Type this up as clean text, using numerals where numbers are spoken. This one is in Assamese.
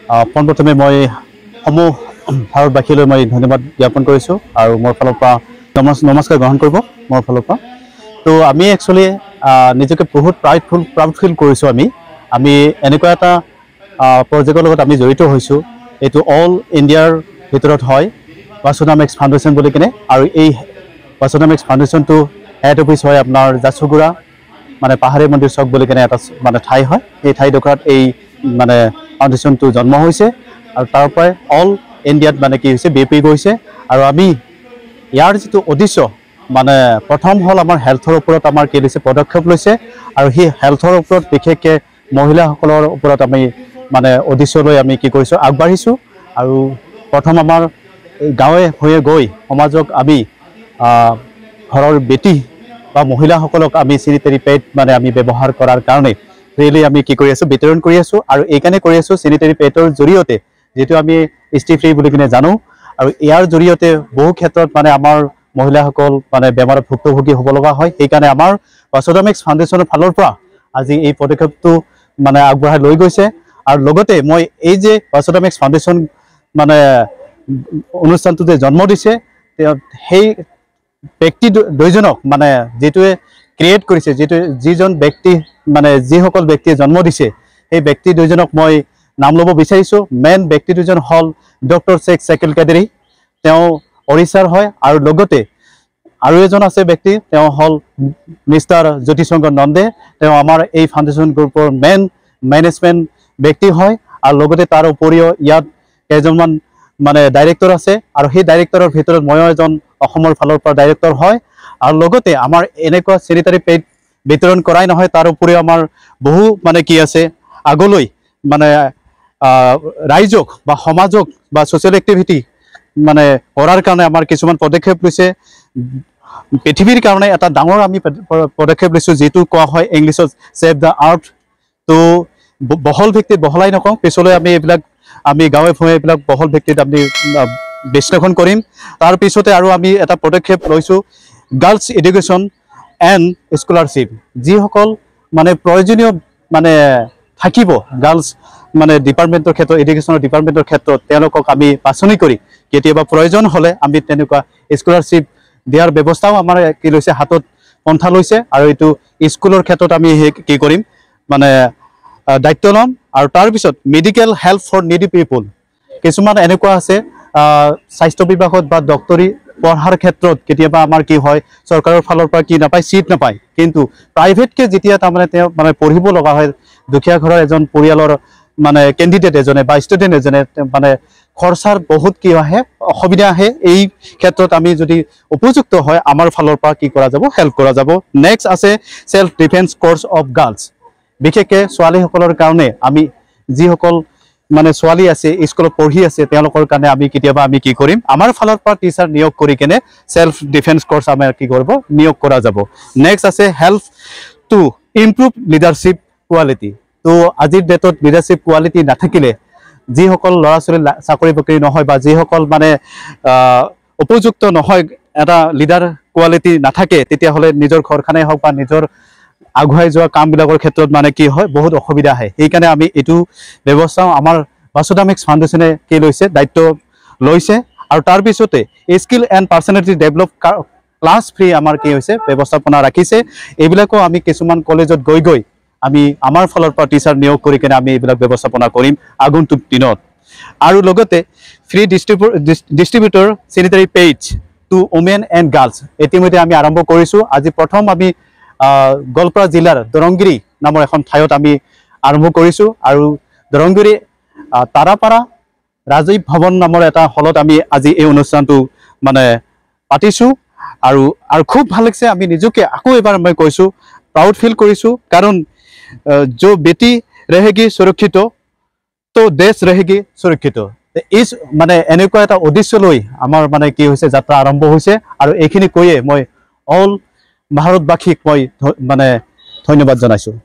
পোনপ্ৰথমে মই সমূহ ভাৰতবাসীলৈ মই ধন্যবাদ জ্ঞাপন কৰিছোঁ আৰু মোৰ ফালৰ পৰা নমস্কাৰ গ্ৰহণ কৰিব মোৰ ফালৰ পৰা। তো আমি একচুৱেলি নিজকে বহুত প্ৰাউড ফিল কৰিছোঁ। আমি এনেকুৱা এটা প্ৰজেক্টৰ লগত আমি জড়িত হৈছোঁ। এইটো অল ইণ্ডিয়াৰ ভিতৰত হয়, বাসুধাম-এক্স ফাউণ্ডেশ্যন বুলি কিনে। আৰু এই বাসুধাম-এক্স ফাউণ্ডেশ্যনটো হেড অফিচ হয় আপোনাৰ জাচুগুড়া, মানে পাহাৰী মন্দিৰ চক বুলি কিনে এটা মানে ঠাই হয়। এই ঠাইডোখৰত এই মানে ফাউণ্ডেশ্যনটো জন্ম হৈছে আৰু তাৰ পৰাই অল ইণ্ডিয়াত মানে কি হৈছে বিয়পি গৈছে। আৰু আমি ইয়াৰ যিটো উদ্দেশ্য মানে প্ৰথম হ'ল আমাৰ হেল্থৰ ওপৰত আমাৰ কি লৈছে পদক্ষেপ লৈছে, আৰু সেই হেল্থৰ ওপৰত বিশেষকৈ মহিলাসকলৰ ওপৰত আমি মানে উদ্দেশ্য লৈ আমি কি কৰিছোঁ আগবাঢ়িছোঁ। আৰু প্ৰথম আমাৰ গাঁৱে ভূঞে গৈ সমাজক আমি ঘৰৰ বেটী বা মহিলাসকলক আমি চেনিটেৰী পেড মানে আমি ব্যৱহাৰ কৰাৰ কাৰণে ৰিয়েলি আমি কি কৰি আছোঁ বিতৰণ কৰি আছোঁ। আৰু এইকাৰণে কৰি আছোঁ চেনিটেৰী পেডৰ জৰিয়তে, যিটো আমি ষ্টি ফ্ৰী বুলি কিনে জানো, আৰু ইয়াৰ জৰিয়তে বহু ক্ষেত্ৰত মানে আমাৰ মহিলাসকল মানে বেমাৰত ভুক্তভোগী হ'ব লগা হয়। সেইকাৰণে আমাৰ বাসুধাম-এক্স ফাউণ্ডেশ্যনৰ ফালৰ পৰা আজি এই পদক্ষেপটো মানে আগবঢ়াই লৈ গৈছে। আৰু লগতে মই এই যে বাসুধাম-এক্স ফাউণ্ডেশ্যন মানে অনুষ্ঠানটো যে জন্ম দিছে, সেই ব্যক্তি দুইজনক মানে যিটোৱে ক্ৰিয়েট কৰিছে, যিজন ব্যক্তি মানে যিসকল ব্যক্তিয়ে জন্ম দিছে, সেই ব্যক্তি দুইজনক মই নাম ল'ব বিচাৰিছোঁ। মেইন ব্যক্তি দুজন হ'ল ডক্টৰ শেখ শাকিল কাদেৰী, তেওঁ ওড়িশাৰ হয়। আৰু লগতে আৰু এজন আছে ব্যক্তি, তেওঁ হ'ল মিষ্টাৰ জ্যোতিশংকৰ নন্দে, তেওঁ আমাৰ এই ফাউণ্ডেশ্যন গ্ৰুপৰ মেইন মেনেজমেণ্ট ব্যক্তি হয়। আৰু লগতে তাৰ উপৰিও ইয়াত কেইজনমান মানে ডাইৰেক্টৰ আছে, আৰু সেই ডাইৰেক্টৰৰ ভিতৰত ময়ো এজন অসমৰ ফালৰ পৰা ডাইৰেক্টৰ হয়। আৰু লগতে আমাৰ এনেকুৱা চেনিটাৰী পেড বিতৰণ কৰাই নহয়, তাৰ উপৰিও আমাৰ বহু মানে কি আছে আগলৈ মানে ৰাইজক বা সমাজক বা ছ'চিয়েল এক্টিভিটি মানে কৰাৰ কাৰণে আমাৰ কিছুমান পদক্ষেপ লৈছে। পৃথিৱীৰ কাৰণে এটা ডাঙৰ আমি পদক্ষেপ লৈছোঁ, যিটো কোৱা হয় ইংলিছত ছেভ দ্য আৰ্থ। তো বহল ভিত্তিত বহলাই নকওঁ, পিছলৈ আমি এইবিলাক আমি গাঁৱে ভূঞে এইবিলাক বহল ভিত্তিত আমি বিশ্লেষণ কৰিম। তাৰপিছতে আৰু আমি এটা পদক্ষেপ লৈছোঁ গাৰ্লছ এডুকেশ্যন এণ্ড স্কলাৰশ্বিপ। যিসকল মানে প্ৰয়োজনীয় মানে থাকিব গাৰ্লছ মানে ডিপাৰ্টমেণ্টৰ ক্ষেত্ৰত, এডুকেশ্যনৰ ডিপাৰ্টমেণ্টৰ ক্ষেত্ৰত, তেওঁলোকক আমি বাছনি কৰি কেতিয়াবা প্ৰয়োজন হ'লে আমি তেনেকুৱা স্কলাৰশ্বিপ দিয়াৰ ব্যৱস্থাও আমাৰ কি লৈছে হাতত পন্থা লৈছে। আৰু এইটো স্কুলৰ ক্ষেত্ৰত আমি কি কৰিম মানে দায়িত্ব ল'ম। আৰু তাৰপিছত মেডিকেল হেল্প ফৰ নিডি পিপুল, কিছুমান এনেকুৱা আছে স্বাস্থ্য বিভাগত বা ডক্টৰী পঢ়াৰ ক্ষেত্ৰত কেতিয়াবা আমাৰ কি হয় চৰকাৰৰ ফালৰ পৰা কি নাপায়, চিট নাপায়, কিন্তু প্ৰাইভেটকৈ যেতিয়া তাৰমানে তেওঁ মানে পঢ়িব লগা হয়, দুখীয়া ঘৰৰ এজন পৰিয়ালৰ মানে কেণ্ডিডেট এজনে বা ষ্টুডেণ্ট এজনে মানে খৰচাৰ বহুত কি আহে অসুবিধা আহে। এই ক্ষেত্ৰত আমি যদি উপযুক্ত হয় আমাৰ ফালৰ পৰা কি কৰা যাব, হেল্প কৰা যাব। নেক্সট আছে self defence course of girls, বিশেষকৈ ছোৱালীসকলৰ কাৰণে আমি যিসকল মানে ছোৱালী আছে স্কুলত পঢ়ি আছে তেওঁলোকৰ কাৰণে আমি কেতিয়াবা আমি কি কৰিম আমাৰ ফালৰ পৰা টিচাৰ নিয়োগ কৰি কেনে ছেল্ফ ডিফেন্স কোৰ্চ আমাৰ কি কৰিব নিয়োগ কৰা যাব। নেক্সট আছে help to improve leadership quality. তো আজিৰ ডেটত লিডাৰশ্বিপ কোৱালিটি নাথাকিলে যিসকল ল'ৰা ছোৱালী চাকৰি বাকৰি নহয় বা যিসকল মানে উপযুক্ত নহয়, এটা লিডাৰ কোৱালিটি নাথাকে, তেতিয়াহ'লে নিজৰ ঘৰখনেই হওক বা নিজৰ আগুৱাই যোৱা কামবিলাকৰ ক্ষেত্ৰত মানে কি হয় বহুত অসুবিধা আহে। সেইকাৰণে আমি এইটো ব্যৱস্থাও আমাৰ বাসুধাম-এক্স ফাউণ্ডেশ্যনে কি লৈছে দায়িত্ব লৈছে। আৰু তাৰপিছতে skill and personality develop class free আমাৰ কি হৈছে ব্যৱস্থাপনা ৰাখিছে। এইবিলাকো আমি কিছুমান কলেজত গৈ আমি আমাৰ ফালৰ পৰা টিচাৰ নিয়োগ কৰি কিনে আমি এইবিলাক ব্যৱস্থাপনা কৰিম আগন্তুক দিনত। আৰু লগতে free distributor sanitary pads to women and girls ইতিমধ্যে আমি আৰম্ভ কৰিছোঁ। আজি প্ৰথম আমি গোৱালপাৰা জিলাৰ দৰংগিৰি নামৰ এখন ঠাইত আমি আৰম্ভ কৰিছোঁ। আৰু দৰংগিৰি তাৰাপাৰা ৰাজীৱ ভৱন নামৰ এটা হলত আমি আজি এই অনুষ্ঠানটো মানে পাতিছোঁ। আৰু খুব ভাল লাগিছে, আমি নিজকে আকৌ এবাৰ মই কৈছোঁ প্ৰাউড ফিল কৰিছোঁ, কাৰণ जो बेटी रहेगी सुरक्षित तो देश रहेगी सुरक्षित। এই মানে এনেকুৱা এটা উদ্দেশ্য লৈ আমাৰ মানে কি হৈছে যাত্ৰা আৰম্ভ হৈছে। আৰু এইখিনি কৈয়ে মই অল ভাৰতবাসীক মই মানে ধন্যবাদ জনাইছোঁ।